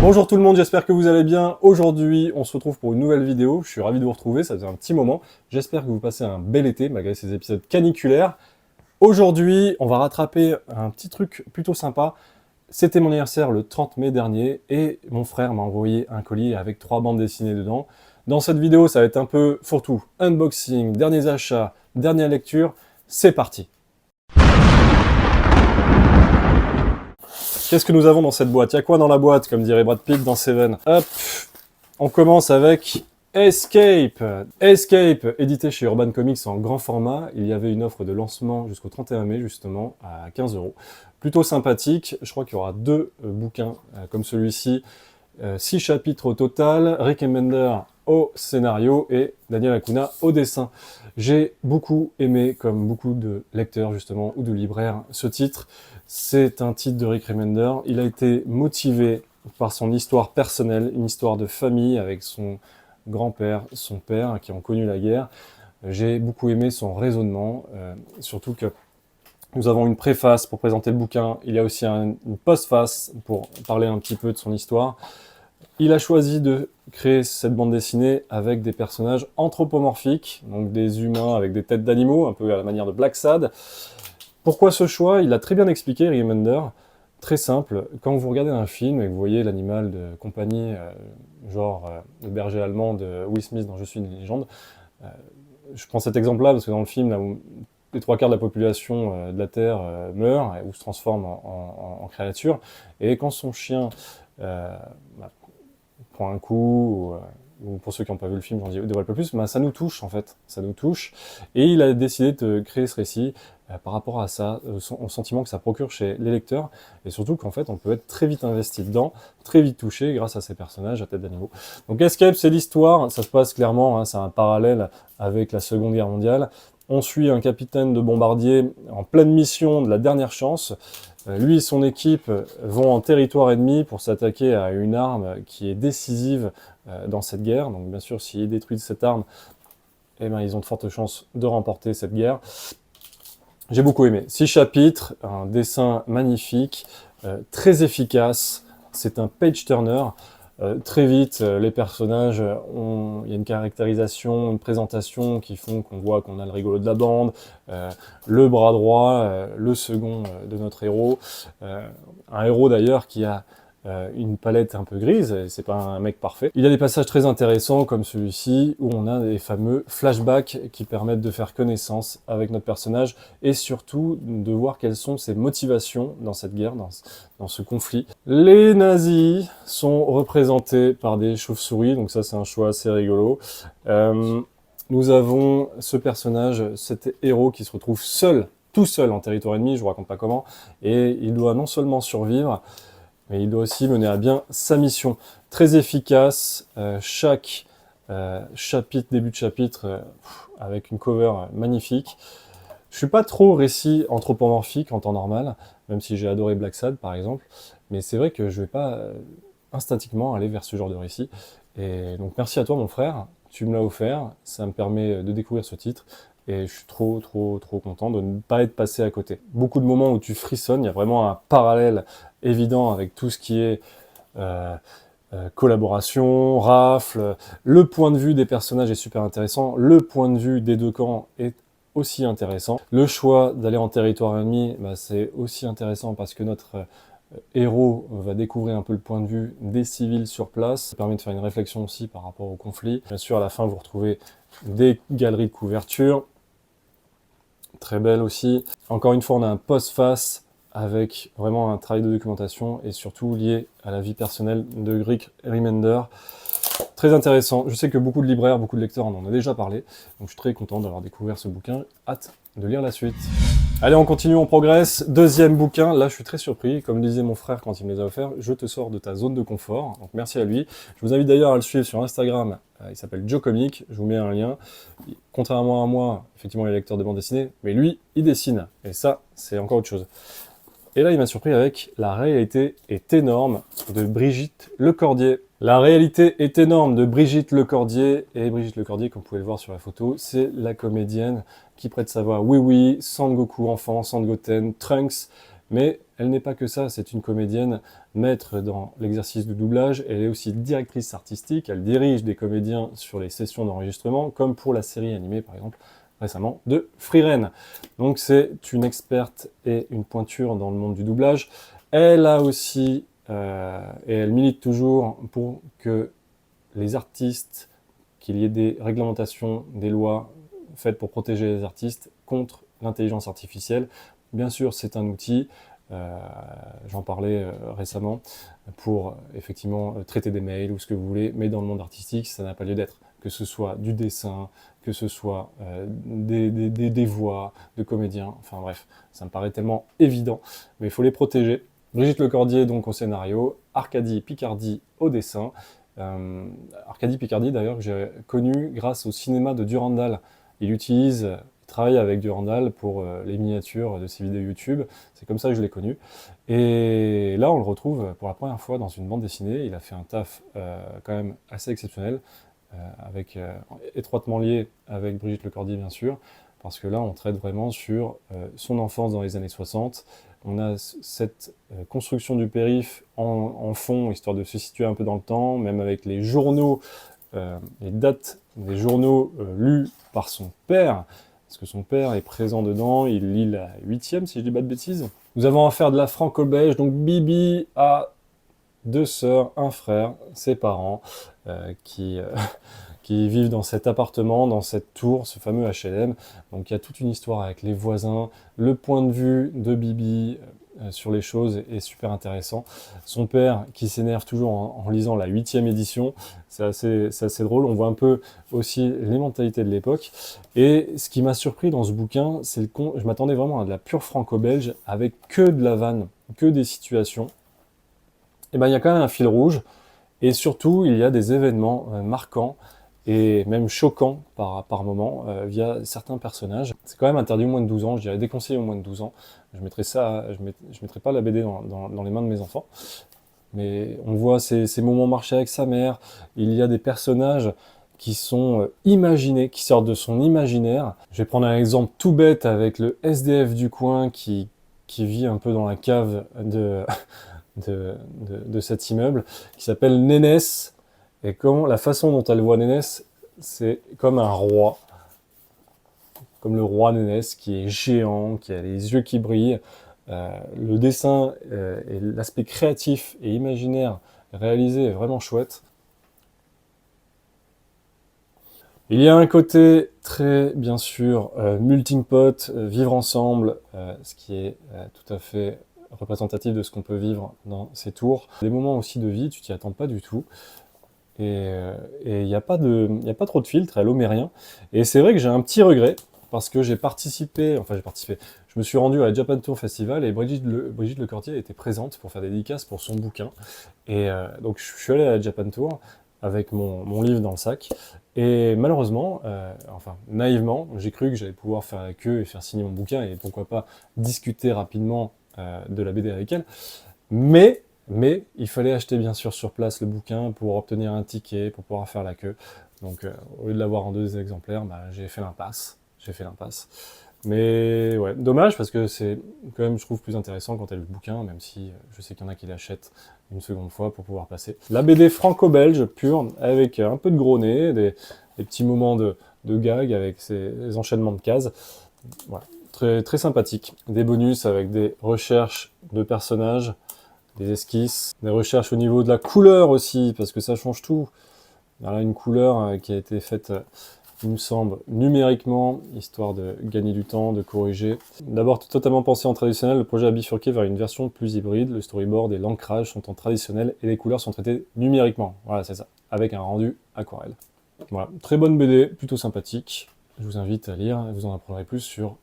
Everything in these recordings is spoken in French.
Bonjour tout le monde, j'espère que vous allez bien. Aujourd'hui, on se retrouve pour une nouvelle vidéo. Je suis ravi de vous retrouver, ça faisait un petit moment. J'espère que vous passez un bel été, malgré ces épisodes caniculaires. Aujourd'hui, on va rattraper un petit truc plutôt sympa. C'était mon anniversaire le 30 mai dernier et mon frère m'a envoyé un colis avec 3 bandes dessinées dedans. Dans cette vidéo, ça va être un peu fourre-tout. Unboxing, derniers achats, dernière lecture. C'est parti! Qu'est-ce que nous avons dans cette boîte? Il y a quoi dans la boîte, comme dirait Brad Pitt dans Seven? Hop, on commence avec Escape. Escape, édité chez Urban Comics en grand format. Il y avait une offre de lancement jusqu'au 31 mai, justement, à 15 €. Plutôt sympathique. Je crois qu'il y aura 2 bouquins comme celui-ci. 6 chapitres au total. Rick Remender au scénario et Daniel Acuna au dessin. J'ai beaucoup aimé, comme beaucoup de lecteurs justement ou de libraires, ce titre. C'est un titre de Rick Remender. Il a été motivé par son histoire personnelle, une histoire de famille avec son grand-père, son père qui ont connu la guerre. J'ai beaucoup aimé son raisonnement, surtout que nous avons une préface pour présenter le bouquin. Il y a aussi une postface pour parler un petit peu de son histoire. Il a choisi de créer cette bande dessinée avec des personnages anthropomorphiques, donc des humains avec des têtes d'animaux, un peu à la manière de Black Sad. Pourquoi ce choix? Il l'a très bien expliqué, Remender. Très simple, quand vous regardez un film et que vous voyez l'animal de compagnie, genre le berger allemand de Will Smith dans Je suis une légende, je prends cet exemple-là parce que dans le film, là où les 3/4 de la population de la Terre meurt ou se transforme en créature, et quand son chien prend un coup, ou pour ceux qui n'ont pas vu le film, j'en dévoile pas plus, mais ça nous touche en fait, ça nous touche. Et il a décidé de créer ce récit par rapport à ça, au sentiment que ça procure chez les lecteurs, et surtout qu'en fait on peut être très vite investi dedans, très vite touché grâce à ces personnages à tête d'animaux. Donc Escape, c'est l'histoire, ça se passe clairement, hein, c'est un parallèle avec la Seconde Guerre mondiale. On suit un capitaine de bombardier en pleine mission de la dernière chance. Lui et son équipe vont en territoire ennemi pour s'attaquer à une arme qui est décisive dans cette guerre. Donc bien sûr, s'ils détruisent cette arme, eh ben, ils ont de fortes chances de remporter cette guerre. J'ai beaucoup aimé. 6 chapitres, un dessin magnifique, très efficace. C'est un page-turner. Très vite, les personnages, il y a une caractérisation, une présentation qui font qu'on voit qu'on a le rigolo de la bande, le bras droit, le second de notre héros. Un héros d'ailleurs qui a une palette un peu grise, c'est pas un mec parfait. Il y a des passages très intéressants comme celui-ci, où on a des fameux flashbacks qui permettent de faire connaissance avec notre personnage, et surtout de voir quelles sont ses motivations dans cette guerre, dans ce conflit. Les nazis sont représentés par des chauves-souris, donc ça c'est un choix assez rigolo. Nous avons ce personnage, cet héros qui se retrouve seul, tout seul en territoire ennemi, je vous raconte pas comment, et il doit non seulement survivre, mais il doit aussi mener à bien sa mission. Très efficace, chaque chapitre, début de chapitre, avec une cover magnifique. Je suis pas trop récit anthropomorphique en temps normal, même si j'ai adoré Black Sad par exemple, mais c'est vrai que je vais pas instinctivement aller vers ce genre de récit. Et donc merci à toi mon frère, tu me l'as offert, ça me permet de découvrir ce titre, et je suis trop content de ne pas être passé à côté. Beaucoup de moments où tu frissonnes, il y a vraiment un parallèle évident avec tout ce qui est collaboration, rafle, le point de vue des personnages est super intéressant, le point de vue des deux camps est aussi intéressant. Le choix d'aller en territoire ennemi, bah, c'est aussi intéressant parce que notre héros va découvrir un peu le point de vue des civils sur place. Ça permet de faire une réflexion aussi par rapport au conflit. Bien sûr, à la fin, vous retrouvez des galeries de couverture, très belles aussi. Encore une fois, on a un postface avec vraiment un travail de documentation et surtout lié à la vie personnelle de Rick Remender. Très intéressant. Je sais que beaucoup de libraires, beaucoup de lecteurs en ont déjà parlé, donc je suis très content d'avoir découvert ce bouquin. Hâte de lire la suite. Allez, on continue, on progresse. Deuxième bouquin, là je suis très surpris. Comme disait mon frère quand il me les a offerts, je te sors de ta zone de confort. Donc merci à lui. Je vous invite d'ailleurs à le suivre sur Instagram. Il s'appelle Joe Comic. Je vous mets un lien. Contrairement à moi, effectivement, il est lecteur de bande dessinée, mais lui, il dessine. Et ça, c'est encore autre chose. Et là, il m'a surpris avec La réalité est énorme de Brigitte Lecordier. La réalité est énorme de Brigitte Lecordier. Et Brigitte Lecordier, comme vous pouvez le voir sur la photo, c'est la comédienne qui prête sa voix à Oui Oui, Sangoku enfant, Sangoten, Trunks. Mais elle n'est pas que ça, c'est une comédienne maître dans l'exercice du doublage. Elle est aussi directrice artistique, elle dirige des comédiens sur les sessions d'enregistrement, comme pour la série animée par exemple récemment de Frieren. Donc c'est une experte et une pointure dans le monde du doublage. Elle a aussi, et elle milite toujours pour que les artistes, qu'il y ait des réglementations, des lois faites pour protéger les artistes contre l'intelligence artificielle. Bien sûr, c'est un outil, j'en parlais récemment, pour effectivement traiter des mails ou ce que vous voulez, mais dans le monde artistique, ça n'a pas lieu d'être. Que ce soit du dessin, que ce soit des voix de comédiens, enfin bref, ça me paraît tellement évident, mais il faut les protéger. Brigitte Lecordier donc au scénario, Arcadie Picardi au dessin. Arcadie Picardi d'ailleurs que j'ai connu grâce au cinéma de Durandal. Il travaille avec Durandal pour les miniatures de ses vidéos YouTube. C'est comme ça que je l'ai connu. Et là, on le retrouve pour la première fois dans une bande dessinée. Il a fait un taf quand même assez exceptionnel, étroitement lié avec Brigitte Lecordier, bien sûr, parce que là, on traite vraiment sur son enfance dans les années 60. On a cette construction du périph' en fond, histoire de se situer un peu dans le temps, même avec les journaux, les dates des journaux lus par son père, parce que son père est présent dedans, il lit la 8e, si je dis pas de bêtises. Nous avons affaire de la franco-belge, donc Bibi a 2 sœurs, un frère, ses parents, qui vivent dans cet appartement, dans cette tour, ce fameux HLM. Donc il y a toute une histoire avec les voisins, le point de vue de Bibi sur les choses est super intéressant. Son père qui s'énerve toujours en lisant la 8e édition, c'est assez drôle. On voit un peu aussi les mentalités de l'époque. Et ce qui m'a surpris dans ce bouquin, c'est je m'attendais vraiment à de la pure franco-belge avec que de la vanne, que des situations. Et ben il y a quand même un fil rouge. Et surtout, il y a des événements marquants et même choquants par moment via certains personnages. C'est quand même interdit au moins de 12 ans, je dirais déconseillé au moins de 12 ans. Je mettrai pas la BD dans les mains de mes enfants. Mais on voit ces moments marcher avec sa mère. Il y a des personnages qui sont imaginés, qui sortent de son imaginaire. Je vais prendre un exemple tout bête avec le SDF du coin qui vit un peu dans la cave de cet immeuble, qui s'appelle Nénès. Et la façon dont elle voit Nénès, c'est comme un roi, comme le roi Nénès, qui est géant, qui a les yeux qui brillent. Le dessin et l'aspect créatif et imaginaire réalisé est vraiment chouette. Il y a un côté très, bien sûr, melting pot, vivre ensemble, ce qui est tout à fait représentatif de ce qu'on peut vivre dans ces tours. Des moments aussi de vie, tu t'y attends pas du tout. Et il n'y a pas trop de filtres, elle omet rien. Et c'est vrai que j'ai un petit regret, parce que je me suis rendu à la Japan Tour Festival et Brigitte Lecordier était présente pour faire des dédicaces pour son bouquin. Et donc je suis allé à la Japan Tour avec mon livre dans le sac. Et malheureusement, naïvement, j'ai cru que j'allais pouvoir faire la queue et faire signer mon bouquin et pourquoi pas discuter rapidement de la BD avec elle. Mais il fallait acheter bien sûr sur place le bouquin pour obtenir un ticket, pour pouvoir faire la queue. Donc au lieu de l'avoir en 2 exemplaires, j'ai fait l'impasse. Mais ouais, dommage parce que c'est quand même, je trouve, plus intéressant quand elle a le bouquin, même si je sais qu'il y en a qui l'achètent une seconde fois pour pouvoir passer. La BD franco-belge pure, avec un peu de gros nez, des petits moments de gag avec ces enchaînements de cases. Voilà, très, très sympathique. Des bonus avec des recherches de personnages, des esquisses, des recherches au niveau de la couleur aussi, parce que ça change tout. Voilà une couleur qui a été faite, il me semble, numériquement, histoire de gagner du temps, de corriger. D'abord totalement pensé en traditionnel, le projet a bifurqué vers une version plus hybride. Le storyboard et l'ancrage sont en traditionnel et les couleurs sont traitées numériquement. Voilà, c'est ça, avec un rendu aquarelle. Voilà, très bonne BD, plutôt sympathique. Je vous invite à lire, vous en apprendrez plus sur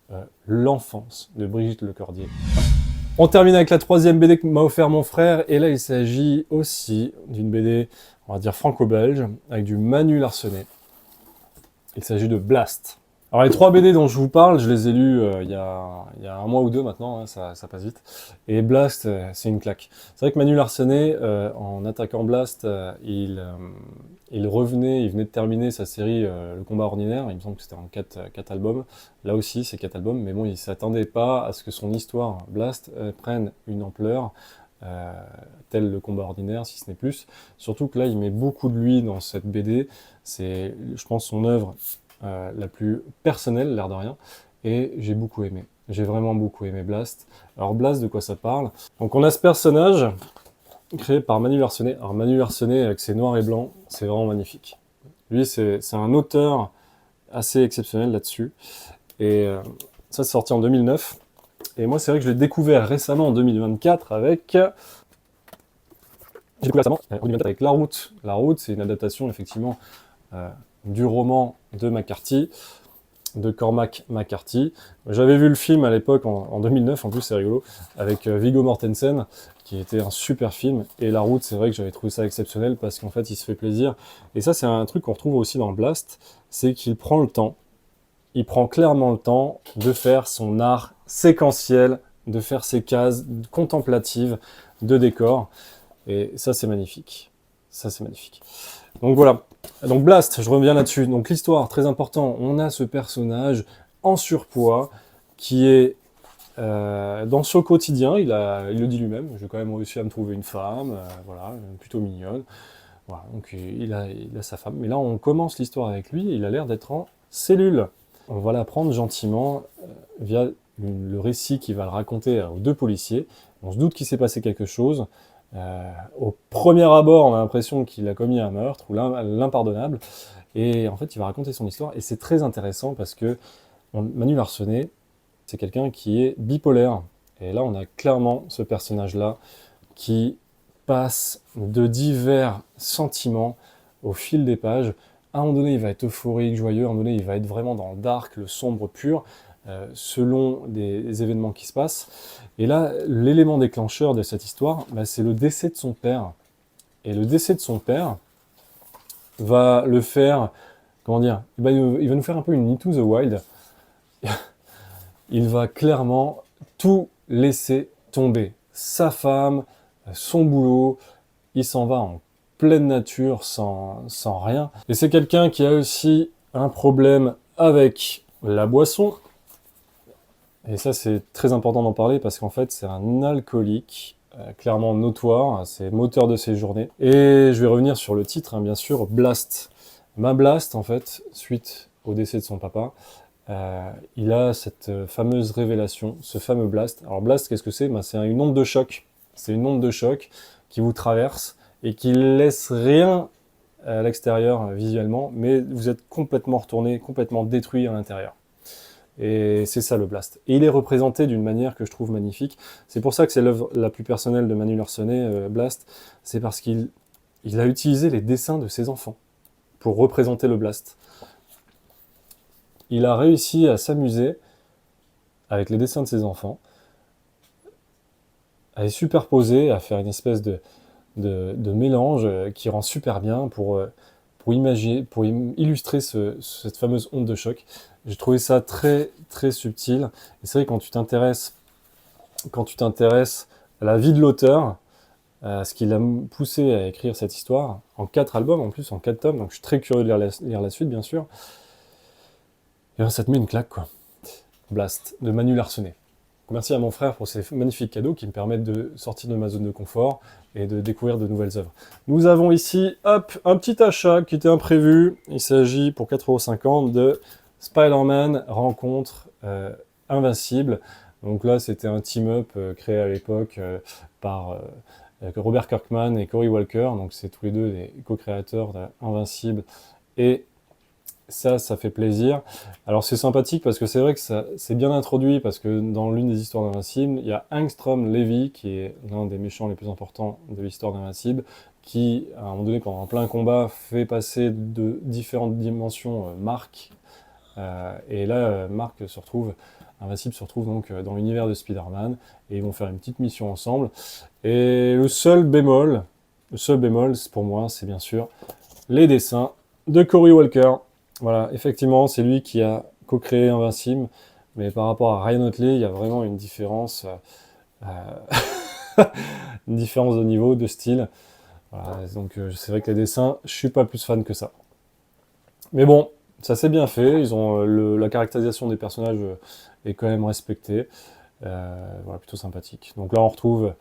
l'enfance de Brigitte Lecordier. On termine avec la 3e BD que m'a offert mon frère, et là il s'agit aussi d'une BD, on va dire franco-belge, avec du Manu Larsenet. Il s'agit de Blast. Alors les 3 BD dont je vous parle, je les ai lus il y a un mois ou 2 maintenant, hein, ça passe vite. Et Blast, c'est une claque. C'est vrai que Manu Larsenet, en attaquant Blast, il revenait, il venait de terminer sa série Le Combat Ordinaire, il me semble que c'était en 4 albums. Là aussi, c'est 4 albums, mais bon, il s'attendait pas à ce que son histoire, Blast, prenne une ampleur euh, tel Le Combat Ordinaire, si ce n'est plus. Surtout que là, il met beaucoup de lui dans cette BD. C'est, je pense, son œuvre la plus personnelle, l'air de rien, et j'ai beaucoup aimé. J'ai vraiment beaucoup aimé Blast. Alors Blast, de quoi ça parle? Donc on a ce personnage créé par Manu Larsenet. Alors Manu Larsenet, avec ses noirs et blancs, c'est vraiment magnifique. Lui, c'est un auteur assez exceptionnel là-dessus. Et ça, c'est sorti en 2009. Et moi, c'est vrai que je l'ai découvert récemment en 2024 avec... J'ai découvert récemment en 2024 avec La Route. La Route, c'est une adaptation, effectivement, du roman de McCarthy, de Cormac McCarthy. J'avais vu le film à l'époque, en 2009, en plus c'est rigolo, avec Viggo Mortensen, qui était un super film. Et La Route, c'est vrai que j'avais trouvé ça exceptionnel, parce qu'en fait, il se fait plaisir. Et ça, c'est un truc qu'on retrouve aussi dans Blast, c'est qu'il prend le temps, il prend clairement le temps de faire son art séquentiel, de faire ses cases contemplatives de décor. Et ça, c'est magnifique. Ça, c'est magnifique. Donc voilà. Donc Blast, je reviens là-dessus. Donc l'histoire, très important. On a ce personnage en surpoids qui est dans son quotidien. Il le dit lui-même. J'ai quand même réussi à me trouver une femme, voilà, plutôt mignonne. Voilà, donc il a sa femme. Mais là, on commence l'histoire avec lui. Il a l'air d'être en cellule. On va l'apprendre gentiment via le récit qu'il va le raconter aux 2 policiers. On se doute qu'il s'est passé quelque chose. Au premier abord, on a l'impression qu'il a commis un meurtre ou l'impardonnable. Et en fait, il va raconter son histoire. Et c'est très intéressant parce que Manu Larsenet, c'est quelqu'un qui est bipolaire. Et là, on a clairement ce personnage-là qui passe de divers sentiments au fil des pages. À un moment donné, il va être euphorique, joyeux. À un moment donné, il va être vraiment dans le dark, le sombre pur, selon des événements qui se passent. Et là, l'élément déclencheur de cette histoire, bah, c'est le décès de son père. Et le décès de son père va le faire, comment dire, il va nous faire un peu une Into the Wild. Il va clairement tout laisser tomber. Sa femme, son boulot, il s'en va en pleine nature sans rien. Et c'est quelqu'un qui a aussi un problème avec la boisson. Et ça, c'est très important d'en parler parce qu'en fait, c'est un alcoolique, clairement notoire, c'est moteur de ses journées. Et je vais revenir sur le titre, hein, bien sûr, Blast. Ma Blast, en fait, suite au décès de son papa, il a cette fameuse révélation, ce fameux Blast. Alors Blast, qu'est-ce que c'est? Ben, c'est une onde de choc. C'est une onde de choc qui vous traverse et qui laisse rien à l'extérieur visuellement, mais vous êtes complètement retourné, complètement détruit à l'intérieur. Et c'est ça le Blast. Et il est représenté d'une manière que je trouve magnifique. C'est pour ça que c'est l'œuvre la plus personnelle de Manu Larsenet, Blast. C'est parce qu'il a utilisé les dessins de ses enfants pour représenter le Blast. Il a réussi à s'amuser avec les dessins de ses enfants, à les superposer, à faire une espèce de mélange qui rend super bien pour illustrer cette fameuse onde de choc. J'ai trouvé ça très très subtil. Et c'est vrai quand tu t'intéresses à la vie de l'auteur, à ce qui l'a poussé à écrire cette histoire, en 4 albums en plus, en 4 tomes, donc je suis très curieux de lire la suite bien sûr, et bien ça te met une claque quoi. Blast, de Manu Larsenet. Merci à mon frère pour ces magnifiques cadeaux qui me permettent de sortir de ma zone de confort et de découvrir de nouvelles œuvres. Nous avons ici, hop, un petit achat qui était imprévu. Il s'agit pour 4,50 € de Spider-Man Rencontre Invincible. Donc là, c'était un team-up créé à l'époque par Robert Kirkman et Cory Walker. Donc c'est tous les deux des co-créateurs d'Invincible et ça fait plaisir. Alors c'est sympathique parce que c'est vrai que c'est bien introduit parce que dans l'une des histoires d'Invincible, il y a Angstrom Levy qui est l'un des méchants les plus importants de l'histoire d'Invincible qui, à un moment donné, pendant un plein combat, fait passer de différentes dimensions Mark. Et là, Invincible se retrouve donc dans l'univers de Spider-Man et ils vont faire une petite mission ensemble. Et le seul bémol, pour moi, c'est bien sûr les dessins de Cory Walker. Voilà, effectivement, c'est lui qui a co-créé Invincible, mais par rapport à Ryan Otley, il y a vraiment une différence, une différence de niveau, de style. Voilà, donc c'est vrai que les dessins, je suis pas plus fan que ça. Mais bon, ça s'est bien fait, ils ont la caractérisation des personnages est quand même respectée. Voilà, plutôt sympathique. Donc là, on retrouve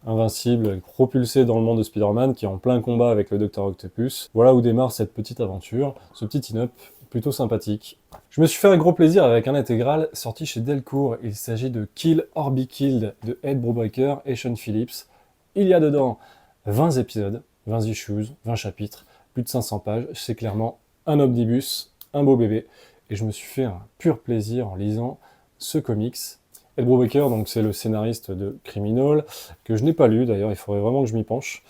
Invincible, propulsé dans le monde de Spider-Man, qui est en plein combat avec le Docteur Octopus. Voilà où démarre cette petite aventure, ce petit team-up plutôt sympathique. Je me suis fait un gros plaisir avec un intégral sorti chez Delcourt. Il s'agit de Kill or Be Killed de Ed Brubaker et Sean Phillips. Il y a dedans 20 épisodes, 20 issues, 20 chapitres, plus de 500 pages. C'est clairement un omnibus, un beau bébé. Et je me suis fait un pur plaisir en lisant ce comics. Ed Brubaker, donc c'est le scénariste de Criminal, que je n'ai pas lu d'ailleurs, il faudrait vraiment que je m'y penche.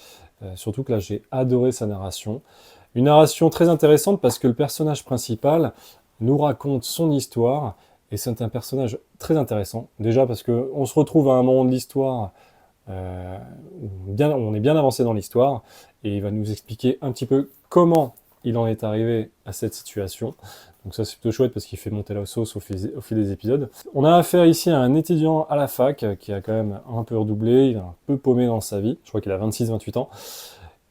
Surtout que là, j'ai adoré sa narration. Une narration très intéressante parce que le personnage principal nous raconte son histoire, et c'est un personnage très intéressant. Déjà parce qu'on se retrouve à un moment de l'histoire où on est bien avancé dans l'histoire, et il va nous expliquer un petit peu comment il en est arrivé à cette situation. Donc ça c'est plutôt chouette parce qu'il fait monter la sauce au fil des épisodes. On a affaire ici à un étudiant à la fac qui a quand même un peu redoublé, il est un peu paumé dans sa vie, je crois qu'il a 26-28 ans.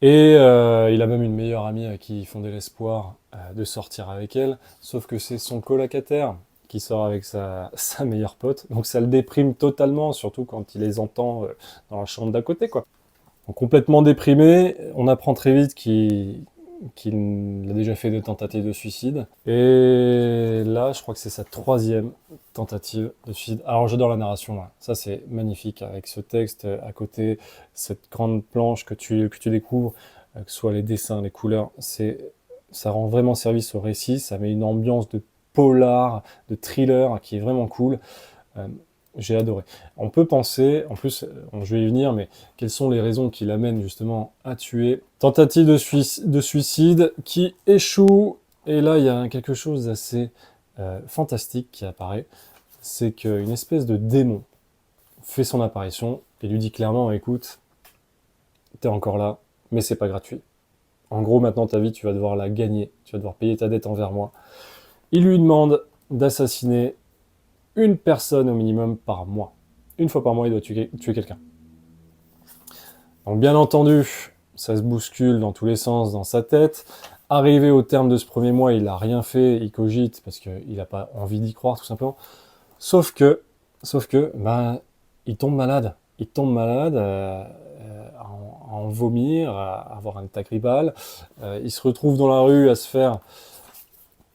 Et il a même une meilleure amie à qui il fondait l'espoir de sortir avec elle, sauf que c'est son colocataire qui sort avec sa meilleure pote, donc ça le déprime totalement, surtout quand il les entend dans la chambre d'à côté, quoi. Donc complètement déprimé, on apprend très vite qu'il a déjà fait des tentatives de suicide. Et là, je crois que c'est sa 3e tentative de suicide. Alors j'adore la narration, là. Ça c'est magnifique, avec ce texte à côté, cette grande planche que tu découvres, que ce soit les dessins, les couleurs, ça rend vraiment service au récit, ça met une ambiance de polar, de thriller qui est vraiment cool. J'ai adoré. On peut penser, en plus, je vais y venir, mais quelles sont les raisons qui l'amènent justement à tuer? Tentative de suicide qui échoue, et là il y a quelque chose d'assez fantastique qui apparaît, c'est qu'une espèce de démon fait son apparition et lui dit clairement, écoute, t'es encore là, mais c'est pas gratuit. En gros, maintenant ta vie, tu vas devoir la gagner, tu vas devoir payer ta dette envers moi. Il lui demande d'assassiner une personne au minimum par mois. Une fois par mois, il doit tuer quelqu'un. Donc bien entendu, ça se bouscule dans tous les sens dans sa tête. Arrivé au terme de ce premier mois, il n'a rien fait, il cogite parce qu'il n'a pas envie d'y croire tout simplement. Sauf que, ben, il tombe malade. Il tombe malade, à en vomir, à avoir un état grippal. Il se retrouve dans la rue à se faire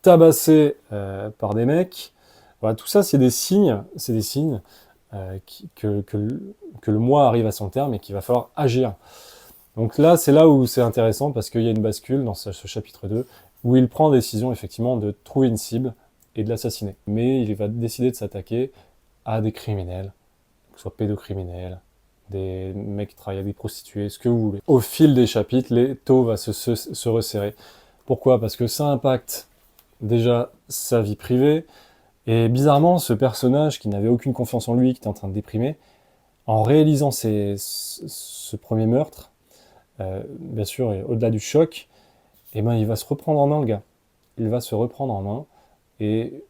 tabasser par des mecs. Voilà, tout ça, c'est des signes que le mois arrive à son terme et qu'il va falloir agir. Donc là, c'est là où c'est intéressant parce qu'il y a une bascule dans ce chapitre 2 où il prend la décision effectivement de trouver une cible et de l'assassiner. Mais il va décider de s'attaquer à des criminels, que ce soit pédocriminels, des mecs qui travaillent avec des prostituées, ce que vous voulez. Au fil des chapitres, l'étau va se resserrer. Pourquoi? Parce que ça impacte déjà sa vie privée, et bizarrement, ce personnage qui n'avait aucune confiance en lui, qui était en train de déprimer, en réalisant ce premier meurtre, bien sûr, et au-delà du choc, eh ben, il va se reprendre en main, le gars. Il va se reprendre en main et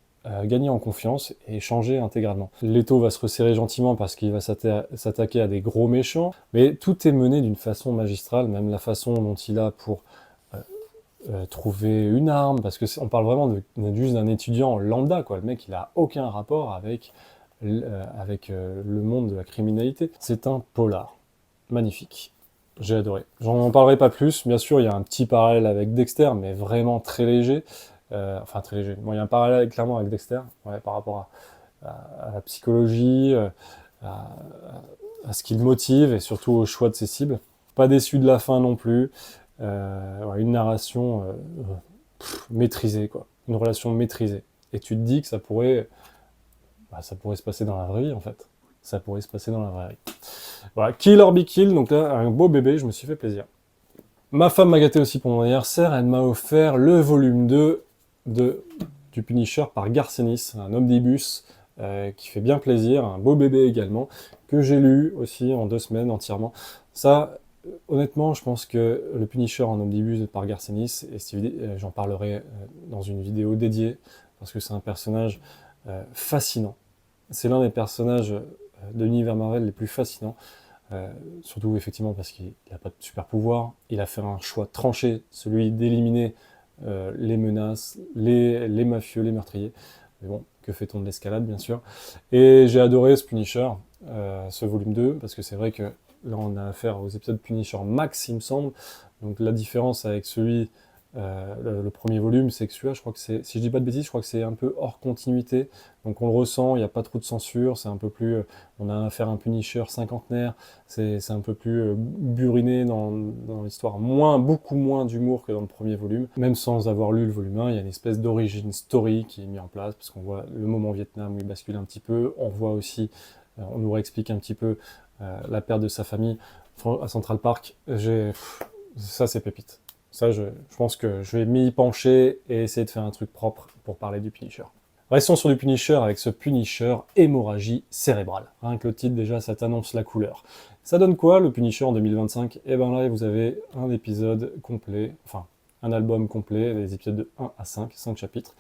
gagner en confiance et changer intégralement. L'étau va se resserrer gentiment parce qu'il va s'attaquer à des gros méchants, mais tout est mené d'une façon magistrale, même la façon dont il a pour trouver une arme, parce que on parle vraiment juste d'un étudiant lambda, quoi. Le mec, il a aucun rapport avec le monde de la criminalité. C'est un polar. Magnifique. J'ai adoré. J'en parlerai pas plus. Bien sûr, il y a un petit parallèle avec Dexter, mais vraiment très léger. Enfin, très léger. Bon, il y a un parallèle clairement avec Dexter, ouais, par rapport à la psychologie, à, à ce qui le motive et surtout au choix de ses cibles. Pas déçu de la fin non plus. Ouais, une narration maîtrisée, quoi. Une relation maîtrisée. Et tu te dis que ça pourrait se passer dans la vraie vie, en fait. Ça pourrait se passer dans la vraie vie. Voilà, Kill or Be Kill, donc là, un beau bébé, je me suis fait plaisir. Ma femme m'a gâté aussi pour mon anniversaire, elle m'a offert le volume 2 du Punisher par Garcenis, un omnibus qui fait bien plaisir, un beau bébé également, que j'ai lu aussi en 2 semaines entièrement. Ça, honnêtement, je pense que le Punisher en omnibus par Garcenis, et j'en parlerai dans une vidéo dédiée, parce que c'est un personnage fascinant. C'est l'un des personnages de l'univers Marvel les plus fascinants. Surtout effectivement parce qu'il n'a pas de super pouvoir, il a fait un choix tranché, celui d'éliminer les menaces, les mafieux, les meurtriers. Mais bon, que fait-on de l'escalade bien sûr. Et j'ai adoré ce Punisher, ce volume 2, parce que c'est vrai que là on a affaire aux épisodes Punisher Max il me semble, donc la différence avec celui le premier volume, c'est que celui-là, je crois que c'est, si je dis pas de bêtises, je crois que c'est un peu hors continuité, donc on le ressent, il n'y a pas trop de censure, c'est un peu plus, on a affaire à un Punisher cinquantenaire, c'est un peu plus buriné dans l'histoire, beaucoup moins d'humour que dans le premier volume, même sans avoir lu le volume 1, il y a une espèce d'origin story qui est mise en place, parce qu'on voit le moment au Vietnam où il bascule un petit peu, on voit aussi, on nous réexplique un petit peu la perte de sa famille à Central Park, ça c'est pépite. Ça, je pense que je vais m'y pencher et essayer de faire un truc propre pour parler du Punisher. Restons sur du Punisher avec ce Punisher hémorragie cérébrale. Rien que le titre, déjà, ça t'annonce la couleur. Ça donne quoi, le Punisher en 2025? Eh ben là, vous avez un épisode complet, enfin, un album complet, les épisodes de 1 à 5 chapitres.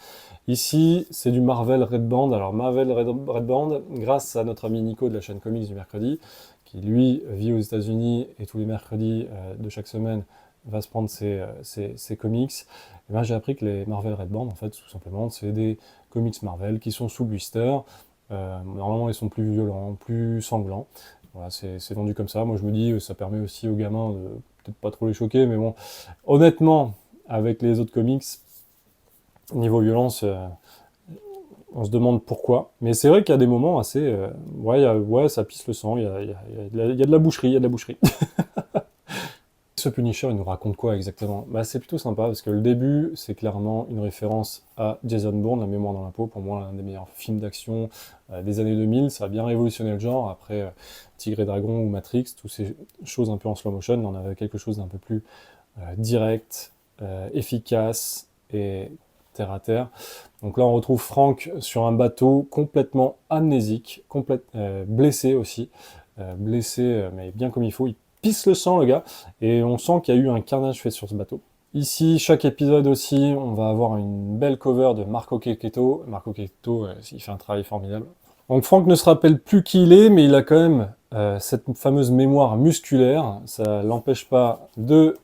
Ici, c'est du Marvel Red Band. Alors, Marvel Red Band, grâce à notre ami Nico de la chaîne Comics du mercredi, qui lui vit aux États-Unis et tous les mercredis de chaque semaine va se prendre ses comics, et ben j'ai appris que les Marvel Red Band, en fait, tout simplement, c'est des comics Marvel qui sont sous blister. Normalement, ils sont plus violents, plus sanglants. Voilà, c'est vendu comme ça. Moi, je me dis, ça permet aussi aux gamins de peut-être pas trop les choquer, mais bon, honnêtement, avec les autres comics, niveau violence, on se demande pourquoi. Mais c'est vrai qu'il y a des moments assez... ouais, ça pisse le sang, il y a de la boucherie, il y a de la boucherie. Ce Punisher, il nous raconte quoi exactement? Bah, c'est plutôt sympa, parce que le début, c'est clairement une référence à Jason Bourne, La mémoire dans la peau, pour moi, l'un des meilleurs films d'action des années 2000. Ça a bien révolutionné le genre, après Tigre et Dragon ou Matrix, toutes ces choses un peu en slow motion, on avait quelque chose d'un peu plus direct, efficace et terre à terre. Donc là, on retrouve Frank sur un bateau complètement amnésique, blessé aussi, mais bien comme il faut, il pisse le sang, le gars, et on sent qu'il y a eu un carnage fait sur ce bateau. Ici, chaque épisode aussi, on va avoir une belle cover de Marco Checchetto. Marco Checchetto, il fait un travail formidable. Donc Frank ne se rappelle plus qui il est, mais il a quand même cette fameuse mémoire musculaire. Ça l'empêche pas de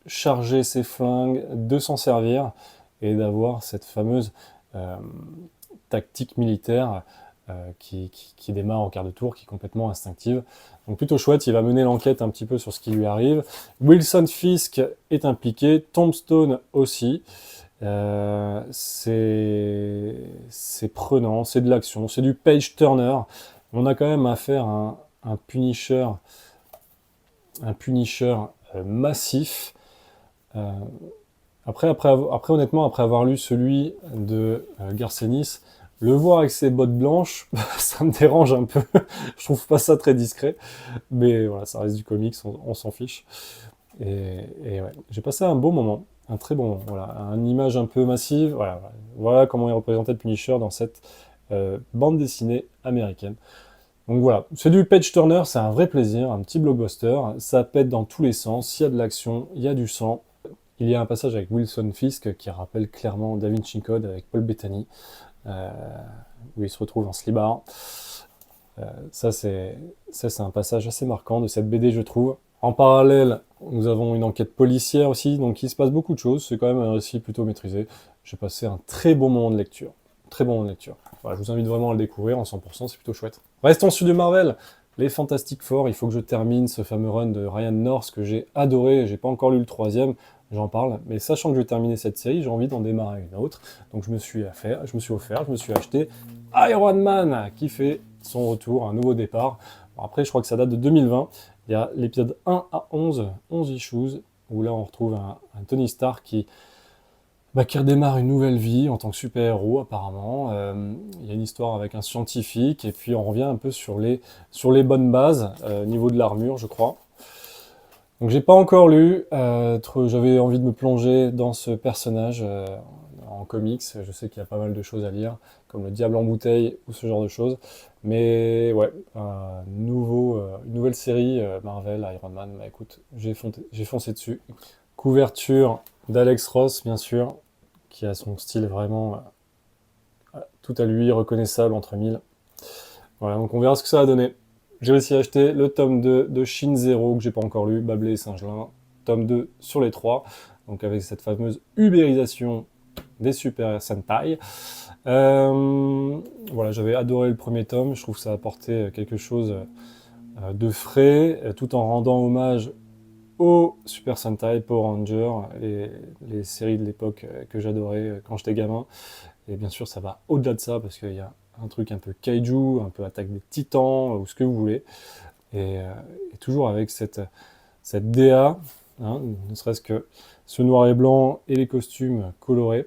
charger ses flingues, de s'en servir, et d'avoir cette fameuse tactique militaire qui démarre au quart de tour, qui est complètement instinctive. Donc plutôt chouette, il va mener l'enquête un petit peu sur ce qui lui arrive. Wilson Fisk est impliqué, Tombstone aussi. C'est prenant, c'est de l'action, c'est du page turner. On a quand même affaire à un Punisher, massif. Après, honnêtement, après avoir lu celui de Garcenis, le voir avec ses bottes blanches, ça me dérange un peu. Je trouve pas ça très discret. Mais voilà, ça reste du comics, on s'en fiche. Et ouais, j'ai passé un bon moment, un très bon moment. Voilà, une image un peu massive. Voilà comment est représenté le Punisher dans cette bande dessinée américaine. Donc voilà, c'est du page turner, c'est un vrai plaisir, un petit blockbuster. Ça pète dans tous les sens, il y a de l'action, il y a du sang. Il y a un passage avec Wilson Fisk qui rappelle clairement Da Vinci Code avec Paul Bettany, où il se retrouve en slibard. Ça, c'est un passage assez marquant de cette BD, je trouve. En parallèle, nous avons une enquête policière aussi, donc il se passe beaucoup de choses. C'est quand même un récit plutôt maîtrisé. J'ai passé un très bon moment de lecture. Très bon moment de lecture. Voilà, je vous invite vraiment à le découvrir en 100%, c'est plutôt chouette. Restons sur du Marvel. Les Fantastic Four, il faut que je termine ce fameux run de Ryan North que j'ai adoré. J'ai pas encore lu le 3e, j'en parle. Mais sachant que je vais terminer cette série, j'ai envie d'en démarrer une autre. Donc je me suis acheté Iron Man qui fait son retour, un nouveau départ. Bon, après, je crois que ça date de 2020. Il y a l'épisode 1 à 11 issues, où là on retrouve un Tony Stark qui redémarre une nouvelle vie en tant que super-héros apparemment. Il y a une histoire avec un scientifique, et puis on revient un peu sur les bonnes bases, au niveau de l'armure, je crois. Donc j'ai pas encore lu, j'avais envie de me plonger dans ce personnage en comics. Je sais qu'il y a pas mal de choses à lire, comme Le Diable en bouteille ou ce genre de choses. Mais ouais, une nouvelle série Marvel, Iron Man, bah écoute, j'ai foncé dessus. Couverture d'Alex Ross, bien sûr, qui a son style vraiment tout à lui, reconnaissable entre mille. Voilà, donc on verra ce que ça va donner. J'ai aussi acheté le tome 2 de Shin Zero, que j'ai pas encore lu, Bablé et Singelin, tome 2 sur les 3, donc avec cette fameuse ubérisation des Super Sentai. Voilà, j'avais adoré le premier tome, je trouve que ça apportait quelque chose de frais, tout en rendant hommage aux Super Sentai, Power Rangers, les séries de l'époque que j'adorais quand j'étais gamin. Et bien sûr, ça va au-delà de ça, parce qu'il y a un truc un peu kaiju, un peu attaque des titans, ou ce que vous voulez. Et toujours avec cette DA, hein, ne serait-ce que ce noir et blanc et les costumes colorés.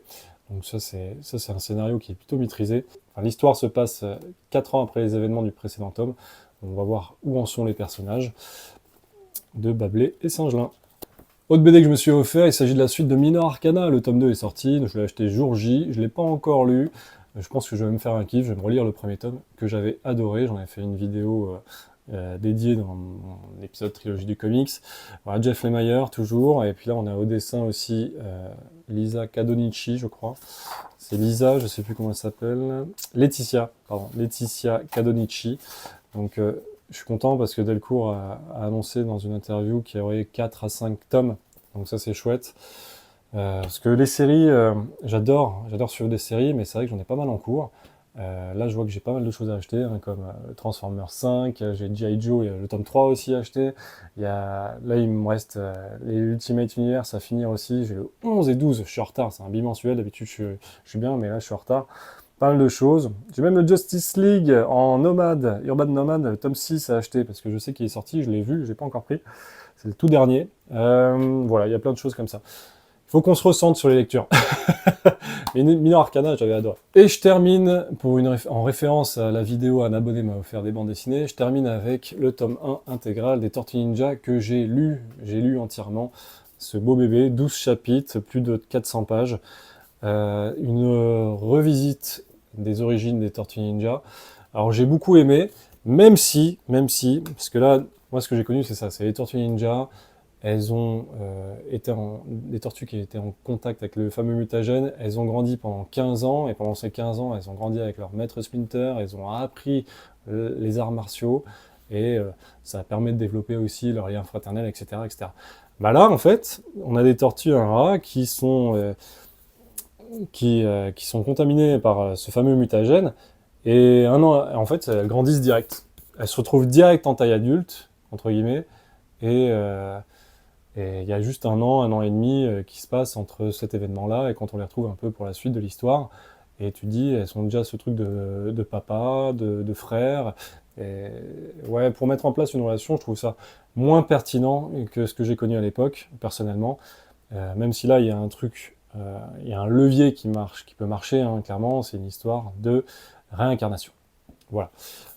Donc ça, c'est un scénario qui est plutôt maîtrisé. Enfin, l'histoire se passe 4 ans après les événements du précédent tome. On va voir où en sont les personnages de Bablé et Singelin. Autre BD que je me suis offert, il s'agit de la suite de Minor Arcana. Le tome 2 est sorti, je l'ai acheté jour J, je ne l'ai pas encore lu. Je pense que je vais me faire un kiff, je vais me relire le premier tome que j'avais adoré. J'en ai fait une vidéo dédiée dans l'épisode trilogie du comics. Voilà, Jeff Lemire toujours, et puis là on a au dessin aussi Lisa Cadonici, je crois. C'est Lisa, je sais plus comment elle s'appelle. Laetitia Cadonici. Donc je suis content parce que Delcourt a annoncé dans une interview qu'il y aurait 4 à 5 tomes, donc ça c'est chouette. Parce que les séries, j'adore suivre des séries, mais c'est vrai que j'en ai pas mal en cours. Là je vois que j'ai pas mal de choses à acheter, hein, comme Transformers 5, j'ai G.I. Joe, le tome 3 aussi à acheter. Là il me reste les Ultimate Universe à finir aussi, j'ai le 11 et 12, je suis en retard, c'est un bimensuel, d'habitude je suis bien, mais là je suis en retard. Pas mal de choses. J'ai même le Justice League en nomade, Urban Nomade, le tome 6 à acheter, parce que je sais qu'il est sorti, je l'ai vu, je l'ai pas encore pris. C'est le tout dernier. Voilà, il y a plein de choses comme ça. Il faut qu'on se ressente sur les lectures. Mais Minor Arcana, j'avais adoré. Et je termine, en référence à la vidéo, un abonné m'a offert des bandes dessinées, je termine avec le tome 1 intégral des Tortues Ninja que j'ai lu entièrement. Ce beau bébé, 12 chapitres, plus de 400 pages. Une revisite des origines des Tortues Ninja. Alors j'ai beaucoup aimé, même si, parce que là, moi ce que j'ai connu c'est ça, c'est les Tortues Ninja, elles ont été des tortues qui étaient en contact avec le fameux mutagène, elles ont grandi pendant 15 ans, et pendant ces 15 ans, elles ont grandi avec leur maître Splinter, elles ont appris les arts martiaux, et ça permet de développer aussi leur lien fraternel, etc., etc. Bah là, en fait, on a des tortues, un rat, qui sont contaminées par ce fameux mutagène, et un an, en fait, elles grandissent direct. Elles se retrouvent direct en taille adulte, entre guillemets, et il y a juste un an et demi qui se passe entre cet événement-là et quand on les retrouve un peu pour la suite de l'histoire. Et tu te dis, elles sont déjà ce truc de papa, de frère. Et ouais, pour mettre en place une relation, je trouve ça moins pertinent que ce que j'ai connu à l'époque, personnellement. Même si là, il y a un truc, il y a un levier qui marche, qui peut marcher, hein, clairement, c'est une histoire de réincarnation. Voilà.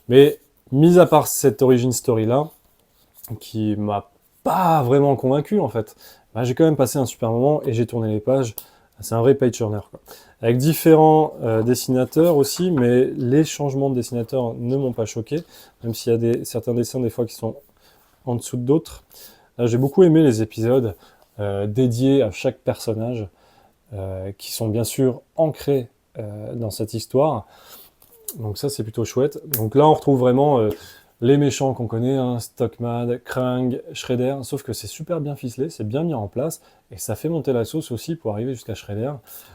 Mais, mis à part cette origin story-là, qui m'a pas vraiment convaincu en fait, bah, j'ai quand même passé un super moment et j'ai tourné les pages. C'est un vrai page turner, quoi. Avec différents dessinateurs aussi, mais les changements de dessinateurs ne m'ont pas choqué, même s'il y a certains dessins des fois qui sont en dessous d'autres. Là, j'ai beaucoup aimé les épisodes dédiés à chaque personnage, qui sont bien sûr ancrés dans cette histoire. Donc ça, c'est plutôt chouette. Donc là, on retrouve vraiment les méchants qu'on connaît, hein, Stockman, Krang, Shredder, sauf que c'est super bien ficelé, c'est bien mis en place, et ça fait monter la sauce aussi pour arriver jusqu'à Shredder.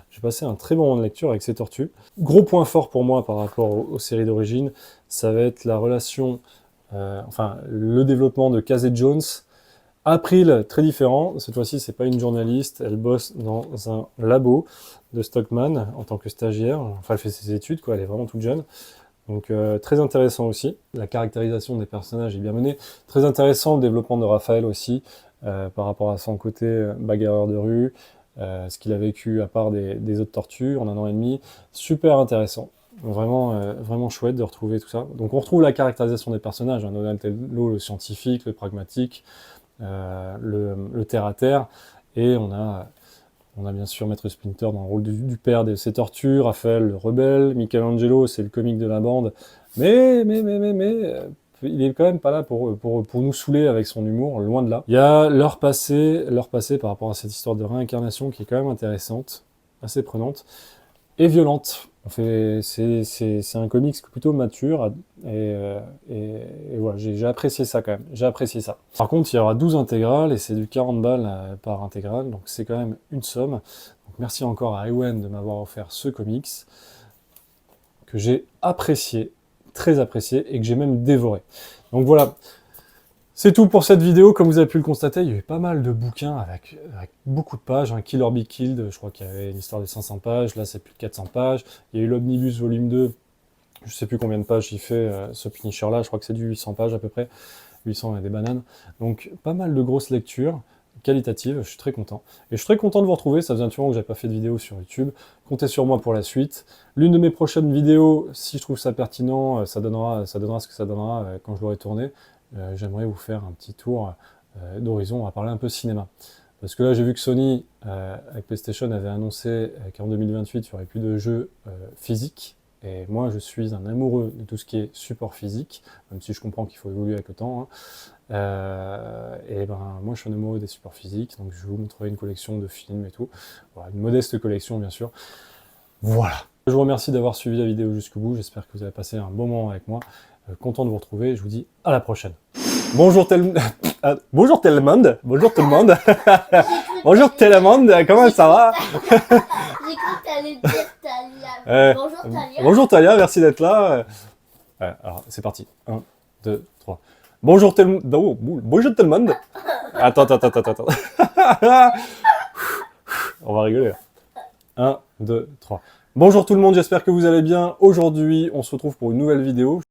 J'ai passé un très bon moment de lecture avec ces tortues. Gros point fort pour moi par rapport aux séries d'origine, ça va être la relation, le développement de Casey Jones. April, très différent, cette fois-ci c'est pas une journaliste, elle bosse dans un labo de Stockman en tant que stagiaire, enfin elle fait ses études, quoi, elle est vraiment toute jeune. Donc très intéressant aussi. La caractérisation des personnages est bien menée. Très intéressant le développement de Raphaël aussi, par rapport à son côté bagarreur de rue, ce qu'il a vécu à part des autres tortues en un an et demi. Super intéressant. Donc, vraiment chouette de retrouver tout ça. Donc on retrouve la caractérisation des personnages, hein, Donatello, le scientifique, le pragmatique, le terre-à-terre, et on a bien sûr Maître Splinter dans le rôle du père de ces tortues, Raphaël le rebelle, Michelangelo c'est le comique de la bande, mais il est quand même pas là pour nous saouler avec son humour, loin de là. Il y a leur passé par rapport à cette histoire de réincarnation qui est quand même intéressante, assez prenante, et violente. C'est un comics plutôt mature et voilà, j'ai apprécié ça quand même. J'ai apprécié ça. Par contre, il y aura 12 intégrales et c'est du 40 balles par intégrale, donc c'est quand même une somme. Donc merci encore à Ewen de m'avoir offert ce comics que j'ai apprécié, très apprécié et que j'ai même dévoré. Donc voilà. C'est tout pour cette vidéo. Comme vous avez pu le constater, il y a eu pas mal de bouquins avec beaucoup de pages. Kill or Be Killed, je crois qu'il y avait une histoire de 500 pages. Là, c'est plus de 400 pages. Il y a eu l'Omnibus volume 2. Je sais plus combien de pages il fait, ce Punisher-là. Je crois que c'est du 800 pages à peu près. 800 et des bananes. Donc, pas mal de grosses lectures qualitatives. Je suis très content. Et je suis très content de vous retrouver. Ça faisait un petit moment que j'avais pas fait de vidéo sur YouTube. Comptez sur moi pour la suite. L'une de mes prochaines vidéos, si je trouve ça pertinent, ça donnera ce que ça donnera quand je l'aurai tourné. J'aimerais vous faire un petit tour d'horizon, on va parler un peu cinéma. Parce que là, j'ai vu que Sony, avec PlayStation, avait annoncé qu'en 2028, il n'y aurait plus de jeux physiques. Et moi, je suis un amoureux de tout ce qui est support physique, même si je comprends qu'il faut évoluer avec le temps. Et ben, moi, je suis un amoureux des supports physiques, donc je vais vous montrer une collection de films et tout. Voilà, une modeste collection, bien sûr. Voilà. Je vous remercie d'avoir suivi la vidéo jusqu'au bout. J'espère que vous avez passé un bon moment avec moi. Content de vous retrouver. Je vous dis à la prochaine. Bonjour bonjour tout le monde. Bonjour tout le monde. Bonjour tout le monde. Comment ça va? J'ai cru que t'allais dire Talia. Bonjour Talia. Bonjour Talia, merci d'être là. Alors c'est parti. 1, 2, 3. Bonjour tout le monde. Oh, bonjour tout le monde. Attends. On va rigoler là. 1, 2, 3. Bonjour tout le monde, j'espère que vous allez bien. Aujourd'hui, on se retrouve pour une nouvelle vidéo.